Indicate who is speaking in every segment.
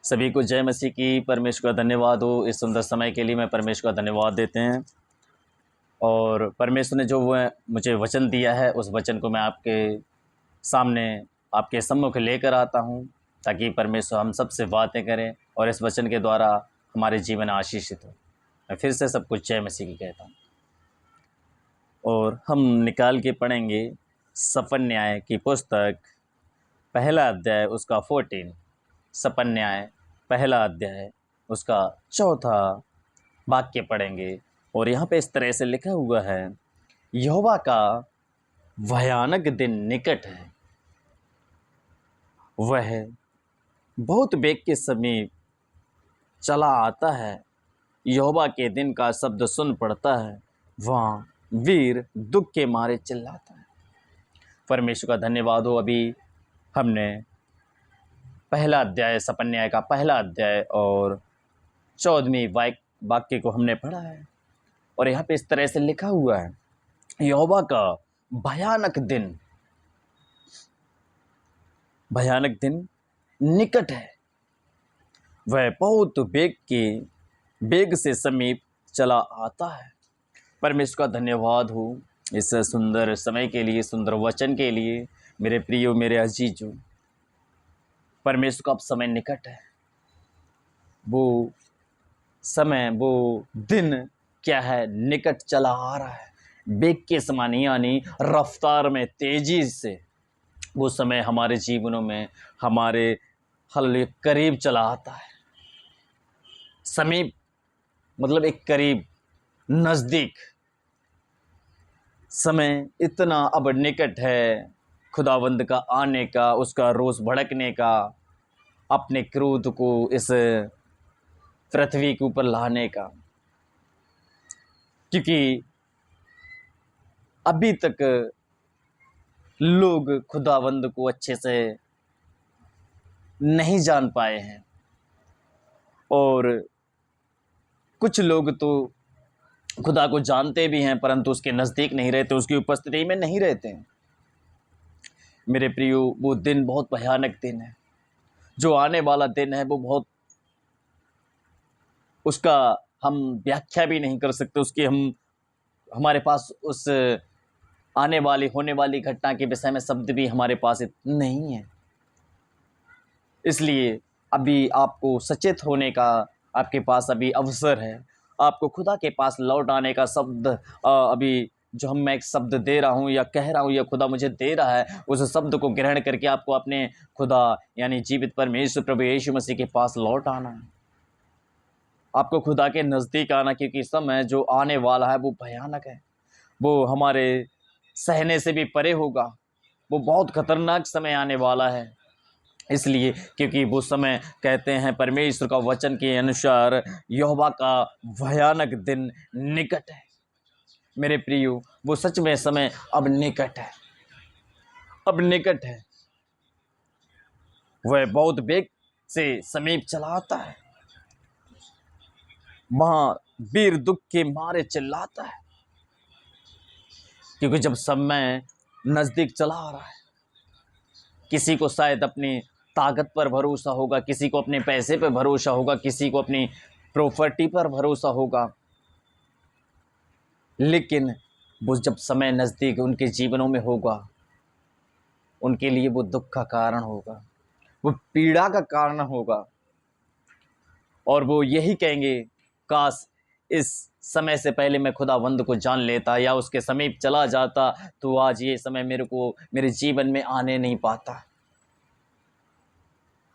Speaker 1: सभी को जय मसीह की। परमेश्वर का धन्यवाद हो इस सुंदर समय के लिए। मैं परमेश्वर का धन्यवाद देते हैं और परमेश्वर ने जो वह मुझे वचन दिया है उस वचन को मैं आपके सामने आपके सम्मुख लेकर आता हूं, ताकि परमेश्वर हम सबसे बातें करें और इस वचन के द्वारा हमारे जीवन आशीषित हो। मैं फिर से सब कुछ जय मसीह की कहता हूँ और हम निकाल के पढ़ेंगे सपन न्याय की पुस्तक पहला अध्याय उसका 14। सपन न्याय पहला अध्याय उसका चौथा वाक्य पढ़ेंगे और यहाँ पे इस तरह से लिखा हुआ है, यहोवा का भयानक दिन निकट है, वह बहुत बेग के समीप चला आता है। यहोवा के दिन का शब्द सुन पड़ता है, वहाँ वीर दुख के मारे चिल्लाता है। परमेश्वर का धन्यवाद हो। अभी हमने पहला अध्याय सपन न्याय का पहला अध्याय और 14वीं वाक्य को हमने पढ़ा है और यहाँ पे इस तरह से लिखा हुआ है, यहोवा का भयानक दिन निकट है, वह बहुत बेग से समीप चला आता है। परमेश्वर का धन्यवाद हो इस सुंदर समय के लिए, सुंदर वचन के लिए। मेरे प्रियो, मेरे अजीजों, परमेश्वर का अब समय निकट है। वो समय, वो दिन क्या है, निकट चला आ रहा है। बेग के समान यानी रफ्तार में, तेजी से वो समय हमारे जीवनों में, हमारे हल करीब चला आता है। समीप मतलब एक करीब, नज़दीक। समय इतना अब निकट है खुदावंद का आने का, उसका रोष भड़कने का, अपने क्रोध को इस पृथ्वी के ऊपर लाने का। क्योंकि अभी तक लोग खुदावंद को अच्छे से नहीं जान पाए हैं और कुछ लोग तो खुदा को जानते भी हैं परंतु उसके नज़दीक नहीं रहते, उसकी उपस्थिति में नहीं रहते हैं। मेरे प्रियो, वो दिन बहुत भयानक दिन है, जो आने वाला दिन है वो बहुत, उसका हम व्याख्या भी नहीं कर सकते। उसकी हमारे पास उस आने वाली, होने वाली घटना के विषय में शब्द भी हमारे पास नहीं है। इसलिए अभी आपको सचेत होने का आपके पास अभी अवसर है। आपको खुदा के पास लौट आने का शब्द अभी जो मैं एक शब्द दे रहा हूँ या कह रहा हूँ या खुदा मुझे दे रहा है, उस शब्द को ग्रहण करके आपको अपने खुदा यानी जीवित परमेश्वर प्रभु यीशु मसीह के पास लौट आना है। आपको खुदा के नज़दीक आना, क्योंकि समय जो आने वाला है वो भयानक है। वो हमारे सहने से भी परे होगा। वो बहुत खतरनाक समय आने वाला है। इसलिए क्योंकि वो समय, कहते हैं परमेश्वर का वचन के अनुसार, यहोवा का भयानक दिन निकट है। मेरे प्रियो, वो सच में समय अब निकट है, अब निकट है। वह बहुत बेग से समीप चला आता है, वहाँ वीर दुख के मारे चिल्लाता है। क्योंकि जब समय नज़दीक चला आ रहा है, किसी को शायद अपनी ताकत पर भरोसा होगा, किसी को अपने पैसे पर भरोसा होगा, किसी को अपनी प्रॉपर्टी पर भरोसा होगा, लेकिन वो जब समय नज़दीक उनके जीवनों में होगा, उनके लिए वो दुख का कारण होगा, वो पीड़ा का कारण होगा और वो यही कहेंगे, काश इस समय से पहले मैं खुदावंद को जान लेता या उसके समीप चला जाता तो आज ये समय मेरे जीवन में आने नहीं पाता।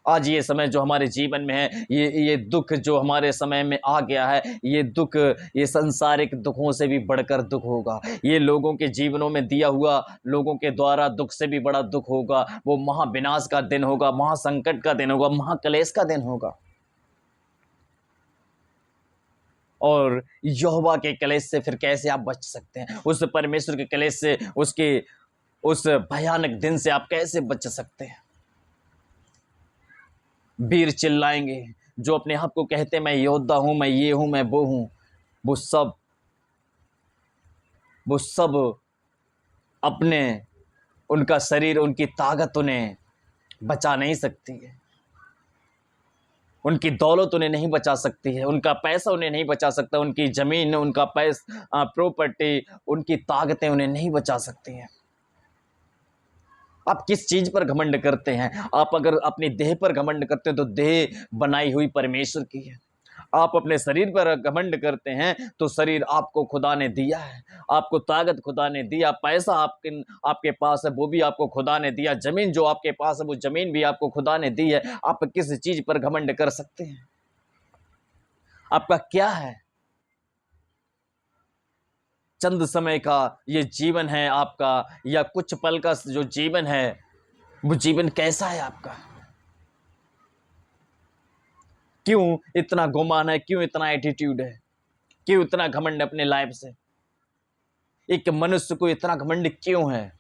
Speaker 1: आज ये समय जो हमारे जीवन में है, ये दुख जो हमारे समय में आ गया है, ये दुख, ये संसारिक दुखों से भी बढ़कर दुख होगा। ये लोगों के जीवनों में दिया हुआ, लोगों के द्वारा दुख से भी बड़ा दुख होगा। वो महाविनाश का दिन होगा, महासंकट का दिन होगा, महाक्लेश का दिन होगा। और यहोवा के क्लेश से फिर कैसे आप बच सकते हैं? उस परमेश्वर के क्लेश से, उसके उस भयानक दिन से आप कैसे बच सकते हैं? वीर चिल्लाएंगे, जो अपने आप को कहते मैं योद्धा हूं, मैं ये हूं, मैं वो हूं, वो सब अपने, उनका शरीर, उनकी ताकत उन्हें बचा नहीं सकती है। उनकी दौलत उन्हें नहीं बचा सकती है, उनका पैसा उन्हें नहीं बचा सकता, उनकी ज़मीन, उनका प्रॉपर्टी, उनकी ताकतें उन्हें नहीं बचा सकती हैं। आप किस चीज़ पर घमंड करते हैं? आप अगर अपनी देह पर घमंड करते हैं तो देह बनाई हुई परमेश्वर की है। आप अपने शरीर पर घमंड करते हैं तो शरीर आपको खुदा ने दिया है, आपको ताकत खुदा ने दिया, पैसा आपके पास है वो भी आपको खुदा ने दिया, ज़मीन जो आपके पास है वो ज़मीन भी आपको खुदा ने दी है। आप किस चीज़ पर घमंड कर सकते हैं? आपका क्या है? चंद समय का ये जीवन है आपका, या कुछ पल का जो जीवन है वो जीवन कैसा है आपका? क्यों इतना गुमान है? क्यों इतना एटीट्यूड है? क्यों इतना घमंड अपने लाइफ से? एक मनुष्य को इतना घमंड क्यों है?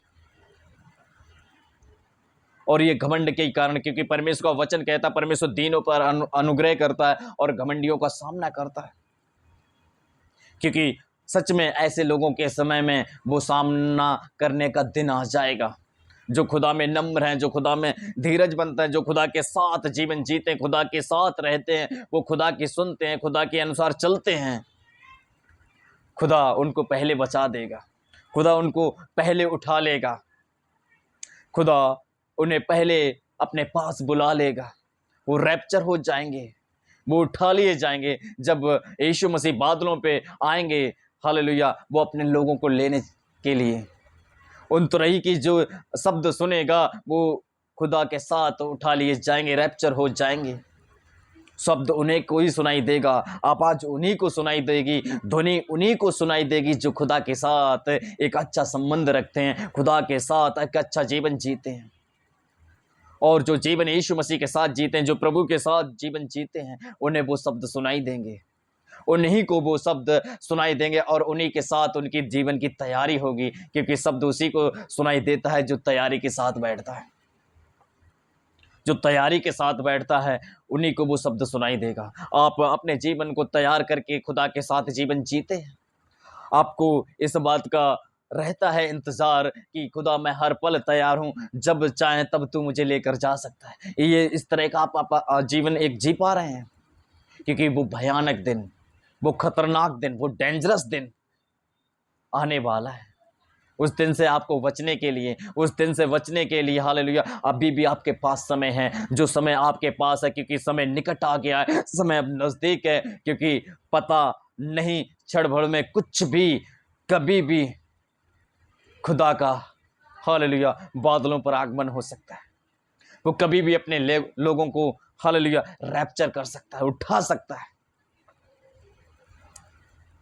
Speaker 1: और ये घमंड के कारण, क्योंकि परमेश्वर का वचन कहता है परमेश्वर दीनों पर अनुग्रह करता है और घमंडियों का सामना करता है। क्योंकि सच में ऐसे लोगों के समय में वो सामना करने का दिन आ जाएगा। जो खुदा में नम्र हैं, जो खुदा में धीरज बनते हैं, जो खुदा के साथ जीवन जीते हैं, खुदा के साथ रहते हैं, वो खुदा की सुनते हैं, खुदा के अनुसार चलते हैं, खुदा उनको पहले बचा देगा, खुदा उनको पहले उठा लेगा, खुदा उन्हें पहले अपने पास बुला लेगा। वो रैप्चर हो जाएंगे, वो उठा लिए जाएंगे जब यीशु मसीह बादलों पे आएंगे। हालेलुया। वो अपने लोगों को लेने के लिए उन तुरही की जो शब्द सुनेगा वो खुदा के साथ उठा लिए जाएंगे, रैप्चर हो जाएंगे। शब्द उन्हें को ही सुनाई देगा, आवाज उन्हीं को सुनाई देगी, ध्वनि उन्हीं को सुनाई देगी जो खुदा के साथ एक अच्छा संबंध रखते हैं, खुदा के साथ एक अच्छा जीवन जीते हैं। और जो जीवन यीशु मसीह के साथ जीते हैं, जो प्रभु के साथ जीवन जीते हैं, उन्हें वो शब्द सुनाई देंगे, उन्हीं को वो शब्द सुनाई देंगे और उन्हीं के साथ उनकी जीवन की तैयारी होगी, क्योंकि शब्द उसी को सुनाई देता है जो तैयारी के साथ बैठता है। जो तैयारी के साथ बैठता है उन्हीं को वो शब्द सुनाई देगा। आप अपने जीवन को तैयार करके खुदा के साथ जीवन जीते हैं। आपको इस बात का रहता है इंतज़ार कि खुदा मैं हर पल तैयार हूँ, जब चाहे तब तू मुझे लेकर जा सकता है। ये इस तरह का आप जीवन एक जी पा रहे हैं, क्योंकि वो भयानक दिन, वो खतरनाक दिन, वो डेंजरस दिन आने वाला है। उस दिन से आपको बचने के लिए, उस दिन से बचने के लिए हालेलुया अभी भी आपके पास समय है। जो समय आपके पास है, क्योंकि समय निकट आ गया है, समय अब नज़दीक है, क्योंकि पता नहीं क्षण भर में कुछ भी कभी भी खुदा का हालेलुया बादलों पर आगमन हो सकता है। वो कभी भी अपने लोगों को हालेलुया रैप्चर कर सकता है, उठा सकता है।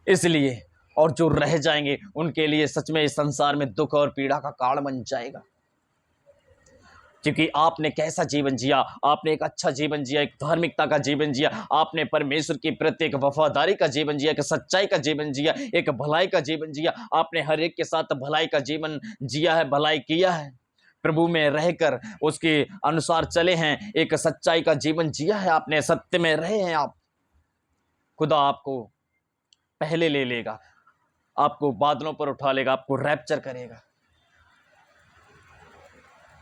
Speaker 1: इसलिए और जो रह जाएंगे उनके लिए सच में इस संसार में दुख और पीड़ा का कारण बन जाएगा, क्योंकि आपने कैसा जीवन जिया, आपने एक अच्छा जीवन जिया, एक धार्मिकता का जीवन जिया, आपने परमेश्वर की प्रति एक वफादारी का जीवन जिया, एक सच्चाई का जीवन जिया, एक भलाई का जीवन जिया। आपने हर एक के साथ भलाई का जीवन जिया है, भलाई किया है, प्रभु में रहकर उसके अनुसार चले हैं, एक सच्चाई का जीवन जिया है आपने, सत्य में रहे हैं आप। खुदा आपको पहले ले लेगा, आपको बादलों पर उठा लेगा, आपको रैप्चर करेगा।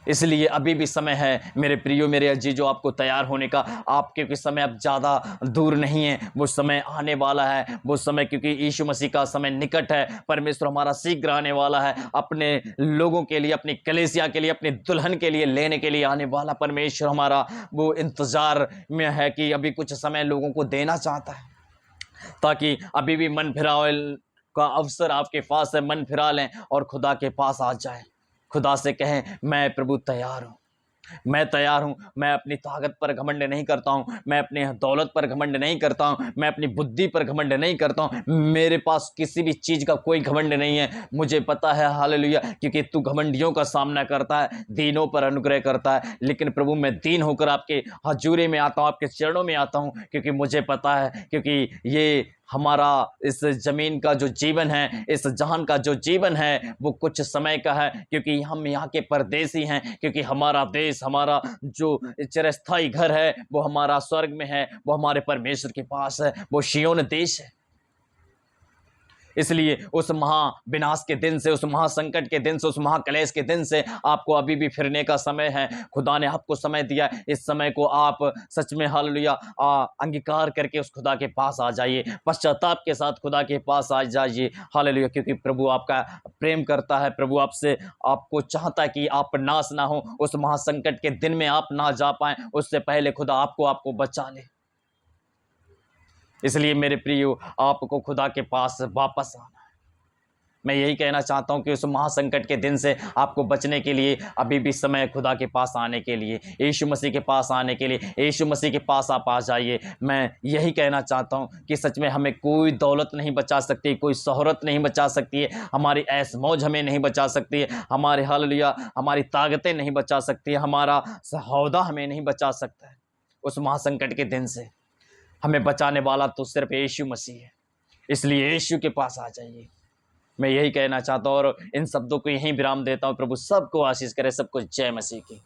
Speaker 1: इसलिए अभी भी समय है मेरे प्रियो, मेरे अजीजों, आपको तैयार होने का। आपके भी समय अब ज़्यादा दूर नहीं है, वो समय आने वाला है। वो समय, क्योंकि यीशु मसीह का समय निकट है, परमेश्वर हमारा शीघ्र आने वाला है, अपने लोगों के लिए, अपनी कलीसिया के लिए, अपनी दुल्हन के लिए लेने के लिए आने वाला परमेश्वर हमारा वो इंतज़ार में है कि अभी कुछ समय लोगों को देना चाहता है, ताकि अभी भी मन फिराव का अवसर आपके पास है, मन फिरा लें और खुदा के पास आ जाए। खुदा से कहें मैं प्रभु तैयार हूँ, मैं तैयार हूँ। मैं अपनी ताकत पर घमंड नहीं करता हूँ, मैं अपने दौलत पर घमंड नहीं करता हूँ, मैं अपनी बुद्धि पर घमंड नहीं करता हूँ, मेरे पास किसी भी चीज़ का कोई घमंड नहीं है। मुझे पता है हालेलुया, क्योंकि तू घमंडियों का सामना करता है, दीनों पर अनुग्रह करता है। लेकिन प्रभु मैं दीन होकर आपके हजूरी में आता हूँ, आपके चरणों में आता हूँ, क्योंकि मुझे पता है, क्योंकि ये हमारा इस ज़मीन का जो जीवन है, इस जहान का जो जीवन है वो कुछ समय का है, क्योंकि हम यहाँ के परदेसी हैं, क्योंकि हमारा देश, हमारा जो चिरस्थायी घर है वो हमारा स्वर्ग में है, वो हमारे परमेश्वर के पास है, वो शियोन देश है। इसलिए उस महाविनाश के दिन से, उस महासंकट के दिन से, उस महाक्लेश के दिन से आपको अभी भी फिरने का समय है। खुदा ने आपको समय दिया, इस समय को आप सच में हालेलुया अंगीकार करके उस खुदा के पास आ जाइए, पश्चाताप के साथ खुदा के पास आ जाइए। हालेलुया, क्योंकि प्रभु आपका प्रेम करता है, प्रभु आपसे आपको चाहता है कि आप नाश ना हो, उस महासंकट के दिन में आप ना जा पाए, उससे पहले खुदा आपको बचा ले। इसलिए मेरे प्रियो, आपको खुदा के पास वापस आना है। मैं यही कहना चाहता हूं कि उस महासंकट के दिन से आपको बचने के लिए अभी भी समय है, खुदा के पास आने के लिए, यीशु मसीह के पास आने के लिए, यीशु मसीह के पास आप आ जाइए। मैं यही कहना चाहता हूं कि सच में हमें कोई दौलत नहीं बचा सकती, कोई शोहरत नहीं बचा सकती है, हमारी ऐश मौज हमें नहीं बचा सकती है, हमारे हालेलुया हमारी ताकतें नहीं बचा सकती है, हमारा सौदा हमें नहीं बचा सकता है। उस महासंकट के दिन से हमें बचाने वाला तो सिर्फ यीशु मसीह है। इसलिए यीशु के पास आ जाइए। मैं यही कहना चाहता हूँ और इन शब्दों को यहीं विराम देता हूँ। प्रभु सबको आशीष करे, सबको जय मसीह की।